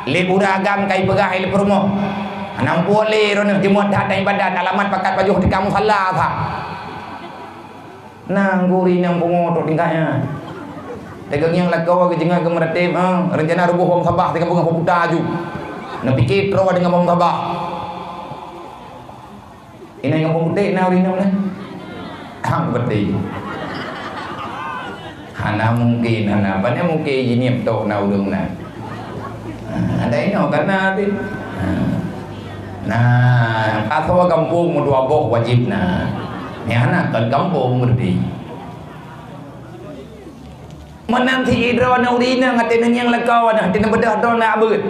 le uragam kai pegah le permo anam boleh rono jemut dah ibadat alamat pakat baju di kamu salah tha nang guri nang pungoto tingkahnya tegang yang lakau ke jenga ke meratib rencana rubuh bom sabah dengan bunga pemuda aju nak pikir terus dengan bom sabah ini yang pemuda nak urinam lah hang betul hana mungkin hana banyak mungkin jinip tok na ulung na ada ino karena ti nah atau kampung dua boh wajib na ni anak kan kampung mesti menanti idra na urina ngatin yang lekau na tin bedah do na beut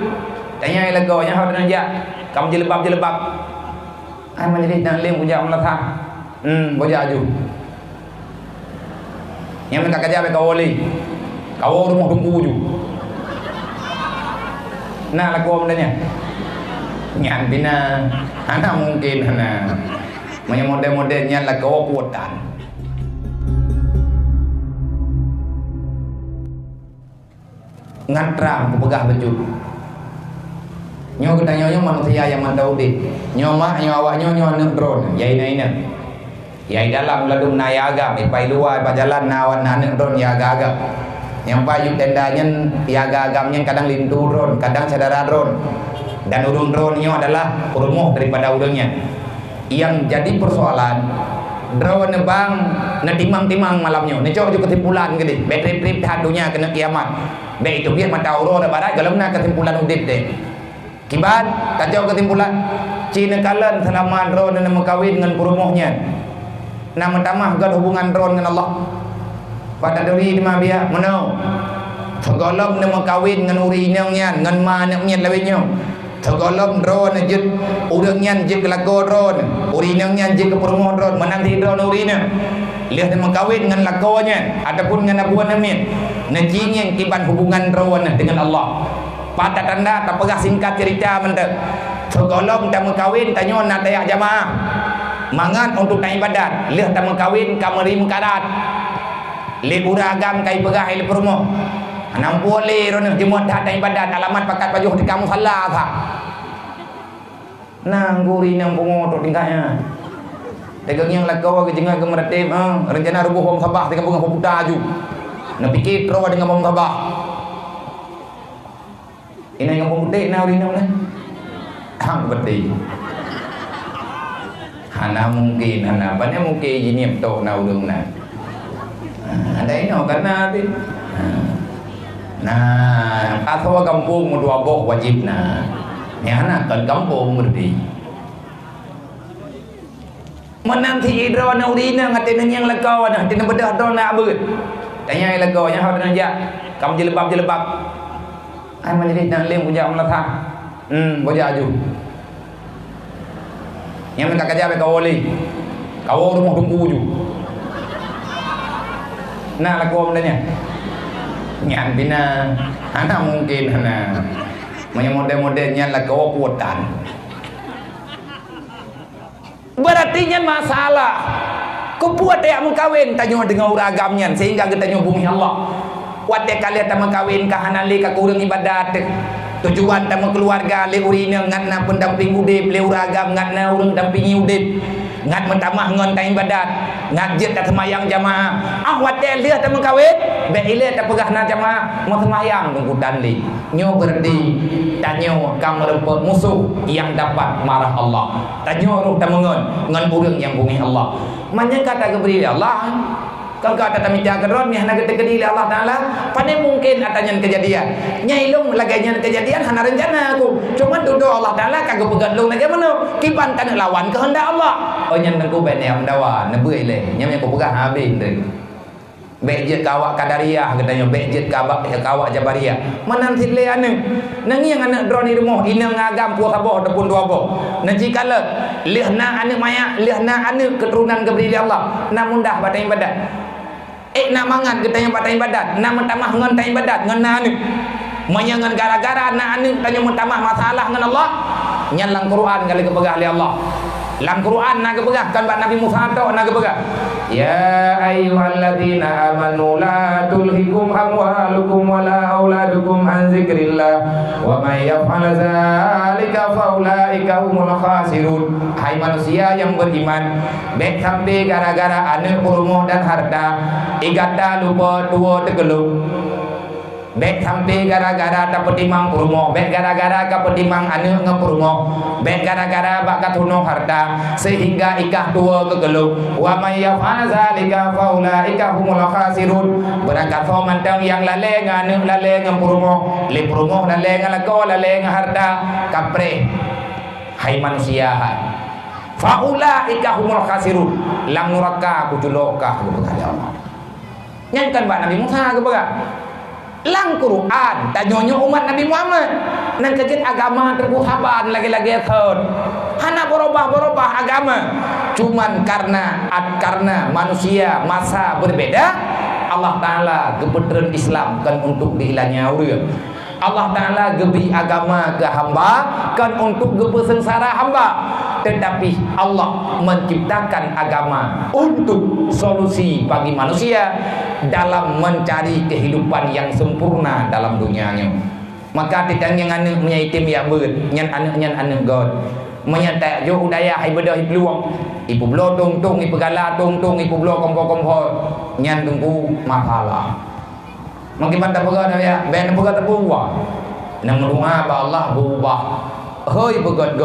tanya lekau nya hau na ja kam jelebab ai menjadi dan lem punya melatah boja aju yang mereka kerja kau oli kau rumah tunggu ju nah laku bendanya nyan bina anak mungkin anak punya model-modelnya laku kuatan ngantrang pegah baju nyo kita nyo manusia yang mantau di nyo mak nyo awak nyo anak drone ya ina ya dalam ladung nayaga pai luar pa jalan nawan anak drone ya agak yang payu tendanya ya agak-agamnya kadang lintu drone kadang saudara drone dan urung drone nyo adalah urumuh daripada urungnya yang jadi persoalan drone bang na timang-timang malamnya ni cok juga kesimpulan gede betrip-trip hadunya kena kiamat be itu biar mata uro da barat galamna kesimpulan udip deh kibat kacau kesimpulan Cina kalan selama drone nak kawin dengan perumuhnya nama tamah gad hubungan drone dengan Allah pada diri di mabia mana segolong nak kawin dengan urinangnya dengan manaknya lawinnya segolong drone jut urangnya jut lago drone urinangnya jut ke perumuh drone menanti drone urina lihat nak kawin dengan lagonya ataupun dengan abuan amin najingin kiban hubungan drone dengan Allah pada tanda tak pegah singkat cerita mentek segolong tak kawin tanya nak tayak jamaah mangat untuk tak ibadat lihat tak kawin kamari mengkarat le uragam kai pegah le permo anam boleh rono jemut dah tak ibadat alamat pakat baju di kamu salah tha nang guri nang pungoto tingkahnya tegang yang lakau ke jenga ke meratib rencana rubuh bom sabah dengan bunga pemuda aju nak pikir terus dengan bom sabah ini yang pemuda nak urinam lah hang betul hana mungkin hana banyak mungkin jinip tok na ulung na ada ino karena ti nah atau kampung dua boh wajib na ni anak kan kampung mesti menanti idra na urina ngatin yang lekau na tin bedah do na beut tanya lekau nya hau na ja kam jelebab ai menjadi dan lem punya melatah boja aju yang mereka kerja kau oli kau rumah tunggu ju nah laku bendanya nyan bina anak mungkin anak punya model-modelnya laku kuatan berarti nyan masalah kepuat yang mengkawin tanya dengan uragamnya sehingga kita bumi Allah kuat kalian tak mengkawin kahanali ka kurang ibadat tujuan tamu keluarga le urina ngatna pendamping udip le uragam ngatna urang dampingi udip ngat mentamah ngon ta ibadat ngat jet ta semayang jamaah awat dia lihat tamu kawin be ile ta pegahna jamaah mau semayang tunggudan li nyo berarti tanyo kam rempet musuh yang dapat marah Allah tanyo ruh tamu ngon urang yang bumi Allah manya kata geberi Allah kalau kata kami jaga ron ni hana kita kedili Allah Taala pandai mungkin atanya kejadian nyailung laganya kejadian hana rencana aku cuma duduk Allah Taala kagak pegat lung lagi mana kiban tan lawan kehendak Allah oh nyan aku ben yang dawa nebeui le nyam aku pegang habis tu bejet kawak kadariyah katanya bejet kawak jabariyah menanti le anu nang yang anak drone di rumah ina ngagam puah aboh ataupun dua aboh nanti kala lihna anak maya lihna anak keturunan geberi Allah namun dah batai ibadat nak mangan kita yang batai ibadat nak mentamah ngan tai ibadat ngan anu menyangan gara-gara anak anu tanya mentamah masalah ngan Allah nyan lang Quran kali kepegah li Allah lang Quran nak kepegah kan Nabi Musa tok nak kepegah Ya ayyuhalladzina amanu la tulhikum amwalukum wala auladukum an dzikrillah wa may yaf'al dzalika faulaika humul khasirun. Hai manusia yang beriman, baik sampai gara-gara anak rumah dan harta, igata lupa tua tegeluk. Baik sampai gara-gara tak petimang rumah, baik gara-gara ka petimang anak ngepurmo, baik gara-gara bak katuno harta sehingga ikah tua kegeluk. Wa may yaf'al zalika faulaika humul khasirun. Berangkat so mantang yang lale nganu lale ngepurmo, le purmo lale ngalako lale harta kapre. Hai manusia, faulaika humul khasirun. Lang nuraka kujuloka kepada Allah. Nyankan bak Nabi Musa ke baga? Lang Quran tanyonyo umat Nabi Muhammad nan kejit agama terbuhaban lagi-lagi thon hana berubah agama cuman karena manusia masa berbeda Allah Ta'ala gebetren Islam kan untuk dihilangnya urang Allah Ta'ala gebi agama ke hamba kan untuk gebesengsara hamba tetapi Allah menciptakan agama untuk solusi bagi manusia dalam mencari kehidupan yang sempurna dalam dunianya. Maka tidak yang anak menyaitim ya ber, nyan anak God. Menyata jo udaya ibadah peluang. Ibu belo tung ibu gala tung ibu belo kompo nyan tunggu masalah. Mungkin mata pegang ya, ben pegang terbuah. Nama doa ba Allah berubah. Hoi God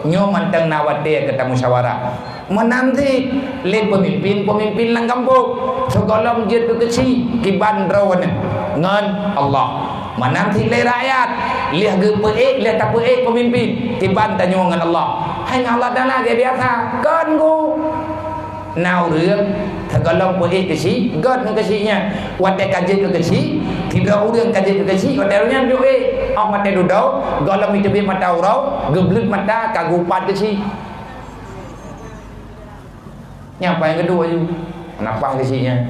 nyo mantang nawate kata musyawarah menanti le pemimpin lang kampung segala masjid kecil kiban rawan ngan Allah menanti le rakyat liah gepeek liah tapeek pemimpin kiban tanyo ngan Allah hai Allah dana dia biasa kan go nào rương thật có lòng của cái sĩ gớt cái sĩ nha quan đại cảnh giới cái sĩ thì đâu rương cảnh giới cái sĩ quan đại nha điều ấy ông mặt đều đâu gọi là mình cho biết mặt đầu đâu gồm lưng mặt đa cả gồm pan cái sĩ nhà phải cái đuôi apa cái sĩ nha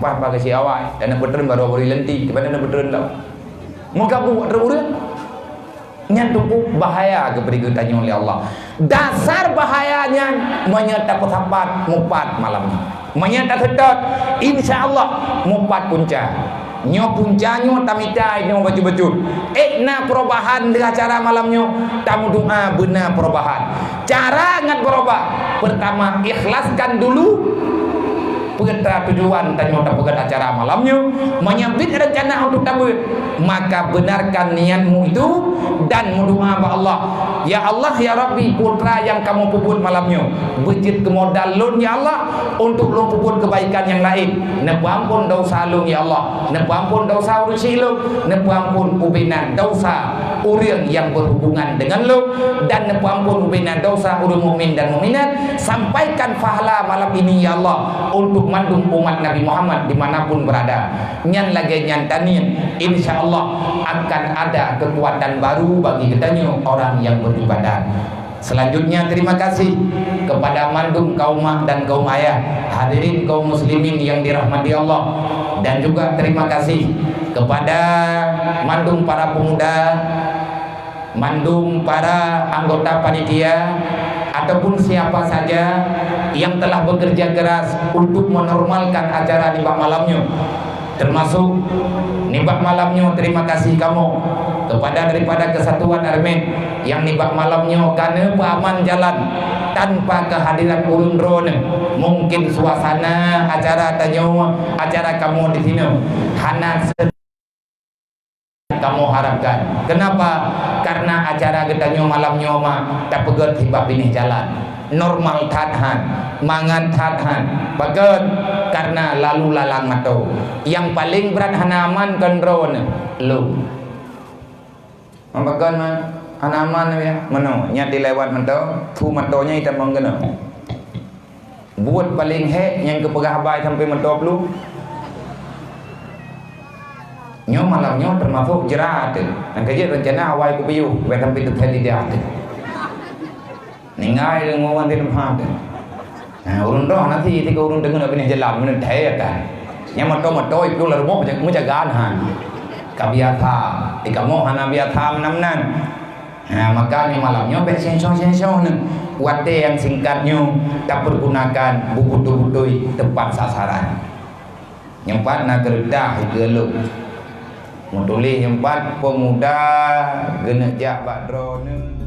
apa cái sĩ awal dan nak bertren baru beri lenti kepada nak bertren lah muka buat rương nyantuku bahaya keberikutnya oleh Allah. Dasar bahayanya menyerta pesapat mupat malamnya. Menyerta sedot insyaallah mupat punca. Nyo puncanya tamita nyo baju-baju. Na perubahan dengan cara malamnya tamu doa benar perubahan. Cara ngat berubah. Pertama ikhlaskan dulu petra tujuan tanya tak pegat acara malamnya menyambit rencana untuk tabut maka benarkan niatmu itu dan berdoa kepada Allah ya Allah ya Rabbi putra yang kamu puput malamnya bejit ke modal lun ya Allah untuk lu puput kebaikan yang lain nepu ampun dosa lu ya Allah nepu ampun dosa urusi lu nepu ampun ubinan dosa orang yang berhubungan dengan lu dan nepu ampun ubinan dosa orang mukmin dan mukminat sampaikan pahala malam ini ya Allah untuk mandung umat Nabi Muhammad dimanapun berada nyan lagi nyan tanin insyaallah akan ada kekuatan baru bagi kitanya orang yang beribadah. Selanjutnya terima kasih kepada mandung kaum mak dan kaum ayah hadirin kaum muslimin yang dirahmati Allah dan juga terima kasih kepada mandung para pemuda mandung para anggota panitia ataupun siapa saja yang telah bekerja keras untuk menormalkan acara nibak malamnya termasuk nibak malamnya terima kasih kamu kepada daripada Kesatuan Armet yang nibak malamnya karena pahaman jalan tanpa kehadiran urun drone mungkin suasana acara tanyo acara kamu di sini hana kamu harapkan. Kenapa? Karena acara getanyo malam nyoma tak pegat hibab ini jalan normal tadhan mangan tadhan pegat karena lalu lalang matau yang paling berat hanaman kontrol lu membagan mah hanaman ya mano nyati lewat matau tu matonya kita menggena buat paling he yang kepegah baik sampai matau lu nyo malamnya termasuk jerat dan kerja rencana awal ku piu we sampai terjadi dia ningai dengan orang di tempat urun roh nanti ketika urun dengar apa ni jalan mana daya kan yang mato itu lalu mau jagaan han kabiata ikamu hana biata namnan Makanya malamnya sensor-sensor ni waktu yang singkatnya tak pergunakan buku-buku tepat sasaran. Yang empat nak kerdah geluk. Mau tulis yang empat pemuda genejak badro ni.